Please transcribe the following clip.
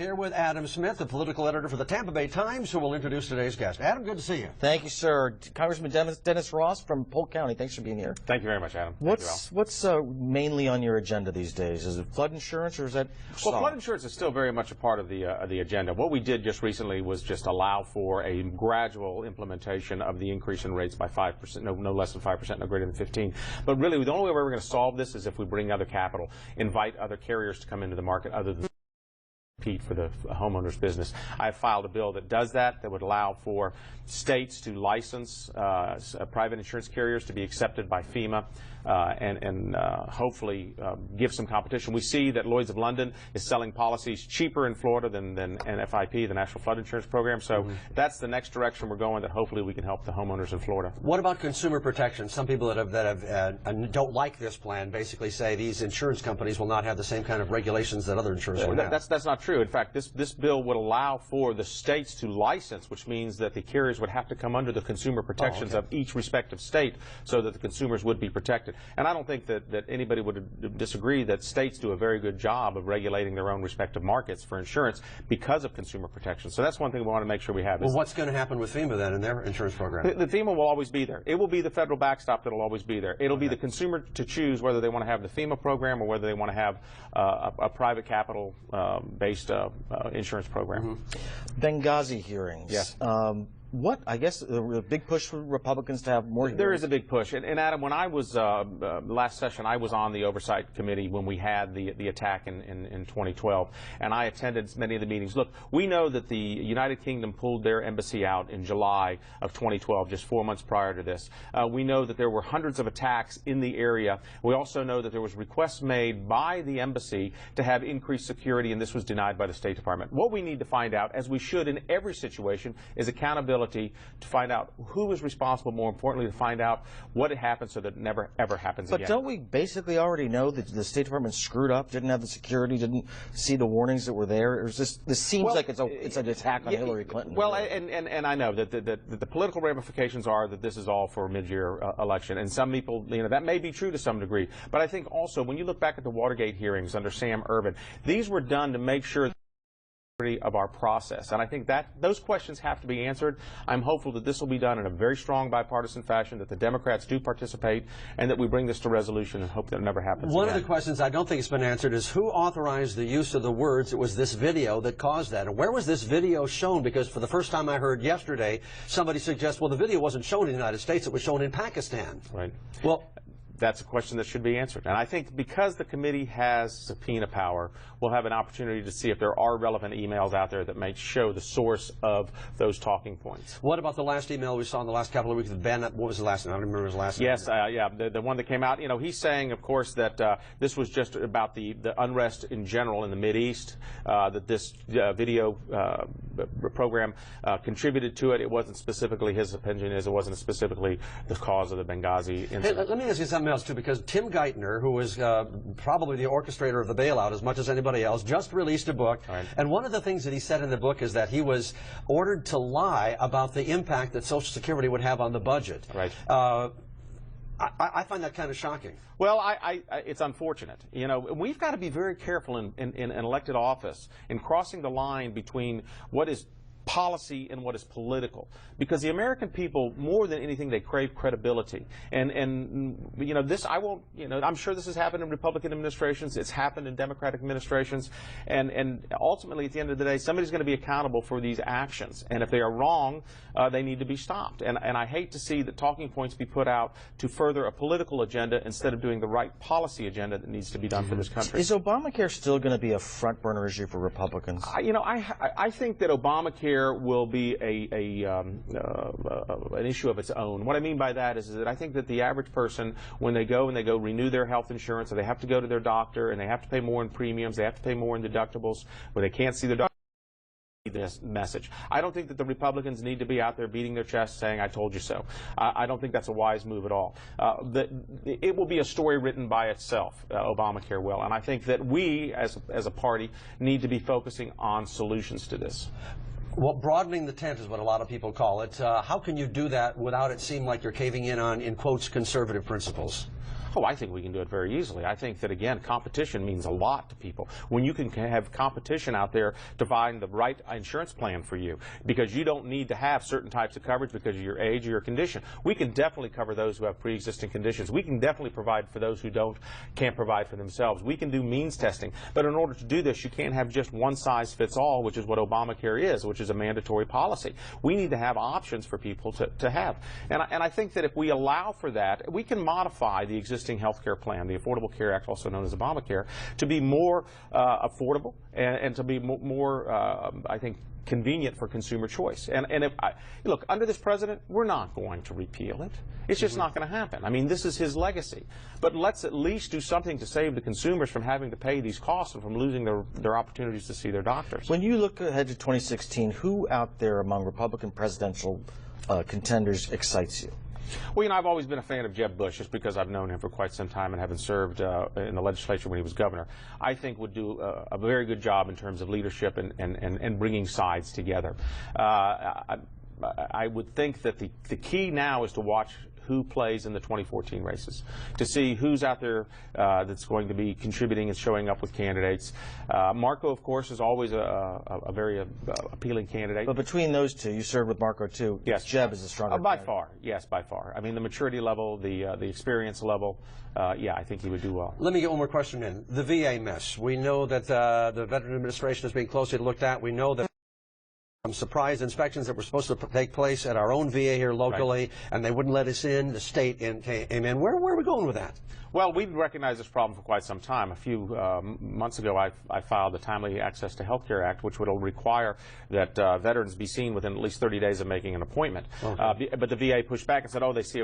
Here with Adam Smith, the political editor for the Tampa Bay Times, who will introduce today's guest. Adam, good to see you. Thank you, sir. Congressman Dennis Ross from Polk County. Thanks for being here. Thank you very much, Adam. What's mainly on your agenda these days? Is it flood insurance, or is that Well, flood insurance is still very much a part of the agenda. What we did just recently was just allow for a gradual implementation of the increase in rates by 5%, no less than 5%, no greater than 15%. But really, the only way we're going to solve this is if we bring other capital, invite other carriers to come into the market other than compete for the homeowner's business. I have filed a bill that does that, that would allow for states to license private insurance carriers to be accepted by FEMA and hopefully give some competition. We see that Lloyd's of London is selling policies cheaper in Florida than NFIP, the National Flood Insurance Program. So that's the next direction we're going, that hopefully we can help the homeowners in Florida. What about consumer protection? Some people that don't like this plan basically say these insurance companies will not have the same kind of regulations that other insurers would have. That's not true. In fact, this bill would allow for the states to license, which means that the carriers would have to come under the consumer protections of each respective state so that the consumers would be protected. And I don't think that anybody would disagree that states do a very good job of regulating their own respective markets for insurance because of consumer protection. So that's one thing we want to make sure we have. Well, what's going to happen with FEMA then in their insurance program? The FEMA will always be there. It will be the federal backstop that will always be there. It'll be the consumer to choose whether they want to have the FEMA program or whether they want to have a private capital based insurance program. Benghazi hearings. Yes. I guess a big push for Republicans to have more hearings. There is a big push. And Adam, when I was, last session, I was on the Oversight Committee when we had the attack in 2012, and I attended many of the meetings. Look, we know that the United Kingdom pulled their embassy out in July of 2012, just 4 months prior to this. We know that there were hundreds of attacks in the area. We also know that there was requests made by the embassy to have increased security, and this was denied by the State Department. What we need to find out, as we should in every situation, is accountability to find out who is responsible, more importantly, to find out what had happened so that it never, ever happens again. But don't we basically already know that the State Department screwed up, didn't have the security, didn't see the warnings that were there? Or is this seems like it's an attack on Hillary Clinton. Well, and I know that the political ramifications are that this is all for a mid-year election. And some people, that may be true to some degree. But I think also, when you look back at the Watergate hearings under Sam Ervin, these were done to make sure of our process, and I think that those questions have to be answered. I'm hopeful that this will be done in a very strong bipartisan fashion, that the Democrats do participate, and that we bring this to resolution and hope that it never happens One again. of the questions I don't think has been answered is who authorized the use of the words, "It was this video that caused that," and where was this video shown? Because for the first time I heard yesterday somebody suggest, well, the video wasn't shown in the United States, it was shown in Pakistan. Right. Well, that's a question that should be answered. And I think because the committee has subpoena power, we'll have an opportunity to see if there are relevant emails out there that may show the source of those talking points. What about the last email we saw in the last couple of weeks with Ben? What was the last name? I don't remember his last name. Yes, yeah, the one that came out. He's saying, of course, that this was just about the unrest in general in the Mideast, that this video program contributed to it. It wasn't specifically, his opinion is, it wasn't specifically the cause of the Benghazi incident. Hey, let me ask you something else, too, because Tim Geithner, who was probably the orchestrator of the bailout as much as anybody else, just released a book. Right. And one of the things that he said in the book is that he was ordered to lie about the impact that Social Security would have on the budget. Right. I find that kind of shocking. Well, it's unfortunate. We've got to be very careful in elected office in crossing the line between what is policy and what is political, because the American people, more than anything, they crave credibility. And this, I won't, I'm sure this has happened in Republican administrations, it's happened in Democratic administrations, and ultimately at the end of the day, somebody's going to be accountable for these actions, and if they are wrong, they need to be stopped. And I hate to see the talking points be put out to further a political agenda instead of doing the right policy agenda that needs to be done for this country. Is Obamacare still going to be a front burner issue for Republicans? I think that Obamacare will be an issue of its own. What I mean by that is that I think that the average person, when they go renew their health insurance, or they have to go to their doctor and they have to pay more in premiums, they have to pay more in deductibles, when they can't see their doctor, this message. I don't think that the Republicans need to be out there beating their chest saying, "I told you so." I don't think that's a wise move at all. It will be a story written by itself, Obamacare will, and I think that we, as a party, need to be focusing on solutions to this. Well, broadening the tent is what a lot of people call it. How can you do that without it seem like you're caving in on, in quotes, conservative principles? Oh, I think we can do it very easily. I think that, again, competition means a lot to people. When you can have competition out there to find the right insurance plan for you, because you don't need to have certain types of coverage because of your age or your condition. We can definitely cover those who have pre-existing conditions. We can definitely provide for those who can't provide for themselves. We can do means testing. But in order to do this, you can't have just one size fits all, which is what Obamacare is, which is a mandatory policy. We need to have options for people to have. And I think that if we allow for that, we can modify the existing health care plan, the Affordable Care Act, also known as Obamacare, to be more affordable and to be more, I think, convenient for consumer choice. And look, under this president, we're not going to repeal it. It's just not going to happen. I mean, this is his legacy. But let's at least do something to save the consumers from having to pay these costs and from losing their opportunities to see their doctors. When you look ahead to 2016, who out there among Republican presidential contenders excites you? Well, you know, I've always been a fan of Jeb Bush just because I've known him for quite some time and having served in the legislature when he was governor. I think would do a very good job in terms of leadership and bringing sides together. I would think that the key now is to watch who plays in the 2014 races, to see who's out there that's going to be contributing and showing up with candidates. Marco, of course, is always a very appealing candidate. But between those two, you served with Marco too. Yes, Jeb is a stronger by candidate. far. Yes, by far. I mean, the maturity level, the experience level. Yeah, I think he would do well. Let me get one more question in. The VA mess. We know that the Veteran Administration is being closely looked at. We know that some surprise inspections that were supposed to take place at our own VA here locally, right, and they wouldn't let us in. The state came in. Where are we going with that? Well, we've recognized this problem for quite some time. A few months ago, I filed the Timely Access to Health Care Act, which would require that veterans be seen within at least 30 days of making an appointment. Okay. But the VA pushed back and said, oh, they see